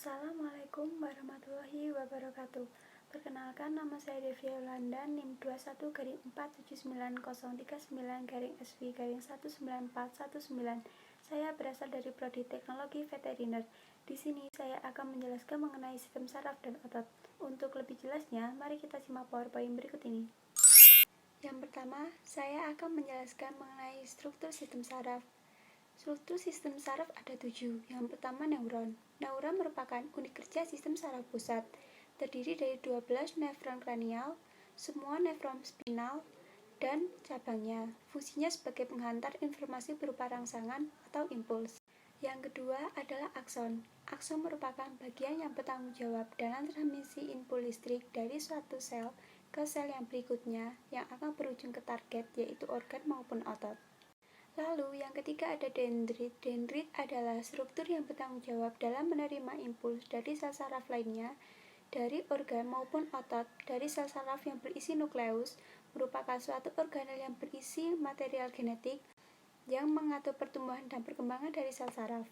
Assalamualaikum warahmatullahi wabarakatuh. Perkenalkan, nama saya Devia Yolanda, NIM 21-47909-SV-19419. Saya berasal dari Prodi Teknologi Veteriner. Di sini saya akan menjelaskan mengenai sistem saraf dan otot. Untuk lebih jelasnya, mari kita simak PowerPoint berikut ini. Yang pertama, saya akan menjelaskan mengenai struktur sistem saraf. Struktur sistem saraf ada 7. Yang pertama, neuron. Neuron merupakan unit kerja sistem saraf pusat. Terdiri dari 12 nefron kranial, semua nefron spinal, dan cabangnya. Fungsinya sebagai penghantar informasi berupa rangsangan atau impuls. Yang kedua adalah akson. Akson merupakan bagian yang bertanggung jawab dalam transmisi impuls listrik dari suatu sel ke sel yang berikutnya yang akan berujung ke target, yaitu organ maupun otot. Lalu, yang ketiga ada dendrit. Dendrit adalah struktur yang bertanggung jawab dalam menerima impuls dari sel saraf lainnya, dari organ maupun otot. Dari sel saraf yang berisi nukleus, merupakan suatu organel yang berisi material genetik yang mengatur pertumbuhan dan perkembangan dari sel saraf.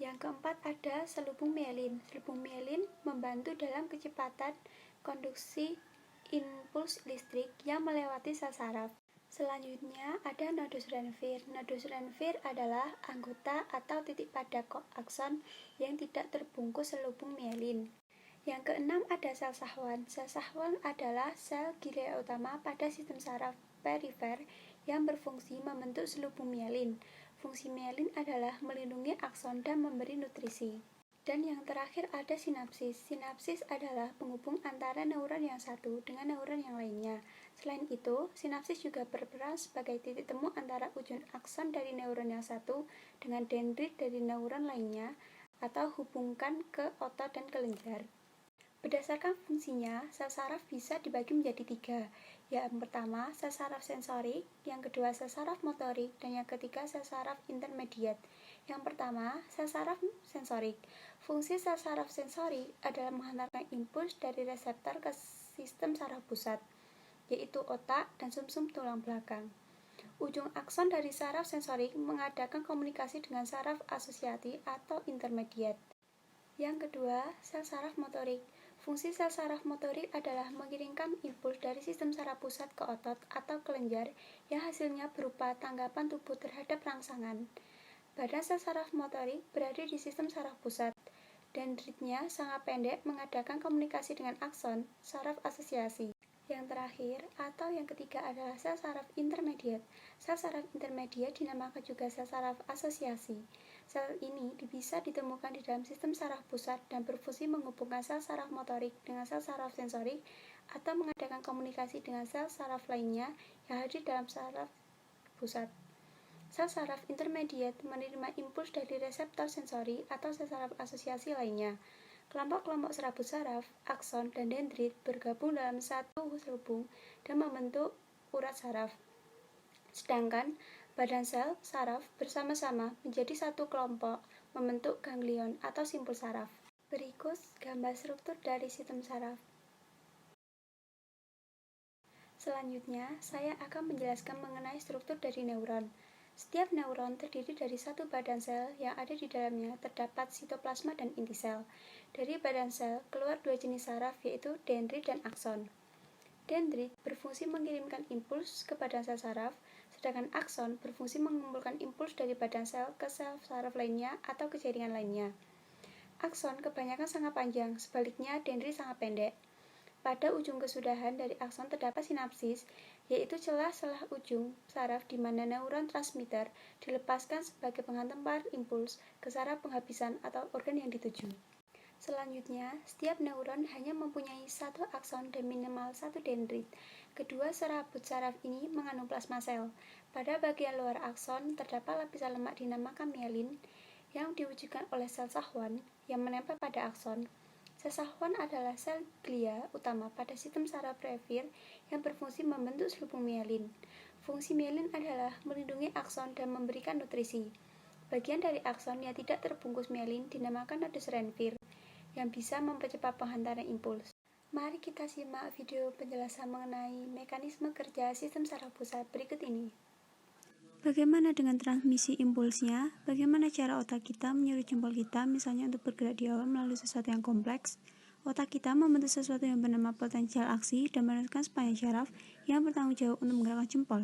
Yang keempat ada selubung mielin. Selubung mielin membantu dalam kecepatan konduksi impuls listrik yang melewati sel saraf. Selanjutnya ada nodus Ranvier. Nodus Ranvier adalah anggota atau titik pada akson yang tidak terbungkus selubung mielin. Yang keenam ada sel Schwann. Sel Schwann adalah sel glia utama pada sistem saraf perifer yang berfungsi membentuk selubung mielin. Fungsi mielin adalah melindungi akson dan memberi nutrisi. Dan yang terakhir ada sinapsis. Sinapsis adalah penghubung antara neuron yang satu dengan neuron yang lainnya. Selain itu, sinapsis juga berperan sebagai titik temu antara ujung akson dari neuron yang satu dengan dendrit dari neuron lainnya, atau hubungkan ke otot dan kelenjar. Berdasarkan fungsinya, sel saraf bisa dibagi menjadi 3. Yang pertama, sel saraf sensorik, yang kedua sel saraf motorik, dan yang ketiga sel saraf intermediat. Yang pertama, sel saraf sensorik. Fungsi sel saraf sensorik adalah menghantarkan impuls dari reseptor ke sistem saraf pusat, yaitu otak dan sumsum tulang belakang. Ujung akson dari saraf sensorik mengadakan komunikasi dengan saraf asosiasi atau intermediat. Yang kedua, sel saraf motorik. Fungsi sel saraf motorik adalah mengirimkan impuls dari sistem saraf pusat ke otot atau kelenjar yang hasilnya berupa tanggapan tubuh terhadap rangsangan. Badan sel saraf motorik berada di sistem saraf pusat. Dendritnya sangat pendek mengadakan komunikasi dengan akson, saraf asosiasi. Yang terakhir atau yang ketiga adalah sel saraf intermediat. Sel saraf intermediat dinamakan juga sel saraf asosiasi. Sel ini bisa ditemukan di dalam sistem saraf pusat dan berfungsi menghubungkan sel saraf motorik dengan sel saraf sensorik atau mengadakan komunikasi dengan sel saraf lainnya yang hadir dalam saraf pusat. Sel saraf intermediat menerima impuls dari reseptor sensori atau sel saraf asosiasi lainnya. Kelompok-kelompok serabut saraf, akson, dan dendrit bergabung dalam satu selubung dan membentuk urat saraf. Sedangkan badan sel saraf bersama-sama menjadi satu kelompok membentuk ganglion atau simpul saraf. Berikut gambar struktur dari sistem saraf. Selanjutnya, saya akan menjelaskan mengenai struktur dari neuron. Setiap neuron terdiri dari satu badan sel yang ada di dalamnya terdapat sitoplasma dan inti sel. Dari badan sel keluar dua jenis saraf, yaitu dendrit dan akson. Dendrit berfungsi mengirimkan impuls ke badan sel saraf, sedangkan akson berfungsi mengumpulkan impuls dari badan sel ke sel saraf lainnya atau ke jaringan lainnya. Akson kebanyakan sangat panjang, sebaliknya dendrit sangat pendek. Pada ujung kesudahan dari akson terdapat sinapsis, yaitu celah-celah ujung saraf di mana neuron transmitter dilepaskan sebagai penghantar impuls ke saraf penghabisan atau organ yang dituju. Selanjutnya, setiap neuron hanya mempunyai satu akson dan minimal satu dendrit. Kedua serabut saraf ini mengandung plasma sel. Pada bagian luar akson terdapat lapisan lemak dinamakan mielin yang diwujudkan oleh sel Schwann yang menempel pada akson. Sel Schwann adalah sel glia utama pada sistem saraf perifer yang berfungsi membentuk selubung mielin. Fungsi mielin adalah melindungi akson dan memberikan nutrisi. Bagian dari akson yang tidak terbungkus mielin dinamakan nodus Ranvier yang bisa mempercepat penghantaran impuls. Mari kita simak video penjelasan mengenai mekanisme kerja sistem saraf pusat berikut ini. Bagaimana dengan transmisi impulsnya? Bagaimana cara otak kita menyuruh jempol kita misalnya untuk bergerak di awal melalui sesuatu yang kompleks? Otak kita membentuk sesuatu yang bernama potensial aksi dan menentukan sepanjang syaraf yang bertanggung jawab untuk menggerakkan jempol.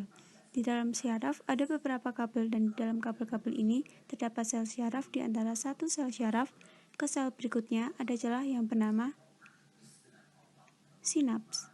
Di dalam syaraf ada beberapa kabel dan di dalam kabel-kabel ini terdapat sel syaraf. Di antara satu sel syaraf ke sel berikutnya ada celah yang bernama sinaps.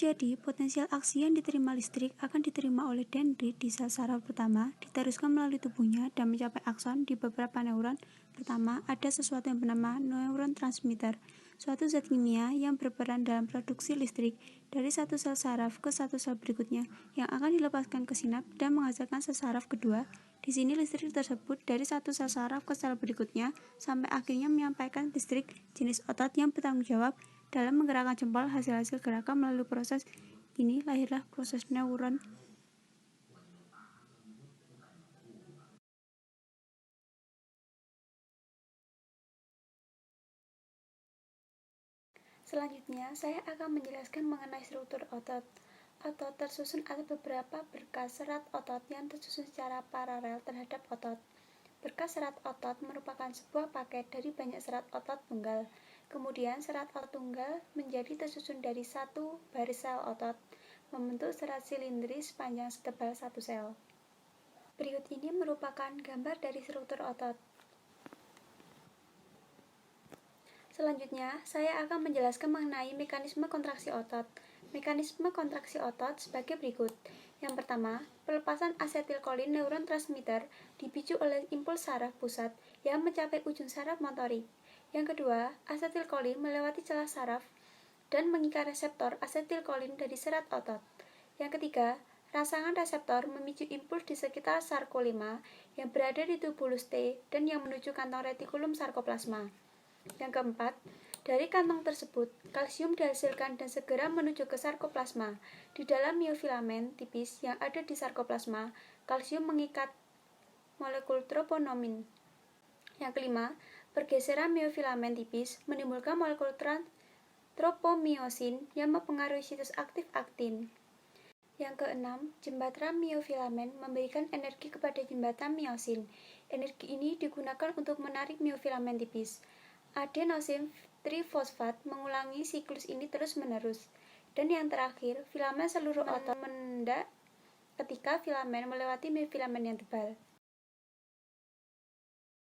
Jadi, potensial aksi yang diterima listrik akan diterima oleh dendrit di sel saraf pertama, diteruskan melalui tubuhnya dan mencapai akson di beberapa neuron. Pertama, ada sesuatu yang bernama neuron transmitter, suatu zat kimia yang berperan dalam produksi listrik dari satu sel saraf ke satu sel berikutnya, yang akan dilepaskan ke sinaps dan menghasilkan sel saraf kedua. Di sini listrik tersebut dari satu sel saraf ke sel berikutnya, sampai akhirnya menyampaikan listrik jenis otot yang bertanggung jawab dalam menggerakkan jempol. Hasil-hasil gerakan melalui proses ini lahirlah proses neuron. Selanjutnya, saya akan menjelaskan mengenai struktur otot. Otot tersusun atas beberapa berkas serat otot yang tersusun secara paralel terhadap otot. Berkas serat otot merupakan sebuah paket dari banyak serat otot tunggal. Kemudian serat otot tunggal menjadi tersusun dari satu baris sel otot, membentuk serat silindris sepanjang setebal satu sel. Berikut ini merupakan gambar dari struktur otot. Selanjutnya, saya akan menjelaskan mengenai mekanisme kontraksi otot. Mekanisme kontraksi otot sebagai berikut. Yang pertama, pelepasan asetilkolin neuron transmitter dipicu oleh impuls saraf pusat yang mencapai ujung saraf motorik. Yang kedua, asetilkolin melewati celah saraf dan mengikat reseptor asetilkolin dari serat otot. Yang ketiga, rangsangan reseptor memicu impuls di sekitar sarkolema yang berada di tubulus T dan yang menuju kantong retikulum sarkoplasma. Yang keempat, dari kantong tersebut, kalsium dihasilkan dan segera menuju ke sarkoplasma. Di dalam miofilamen tipis yang ada di sarkoplasma, kalsium mengikat molekul troponomin. Yang kelima, pergeseran miofilamen tipis menimbulkan molekul tropomiosin yang mempengaruhi situs aktif aktin. Yang keenam, jembatan miofilamen memberikan energi kepada jembatan miosin. Energi ini digunakan untuk menarik miofilamen tipis. Adenosin trifosfat mengulangi siklus ini terus-menerus. Dan yang terakhir, filamen seluruh otot mendak ketika filamen melewati miofilamen yang tebal.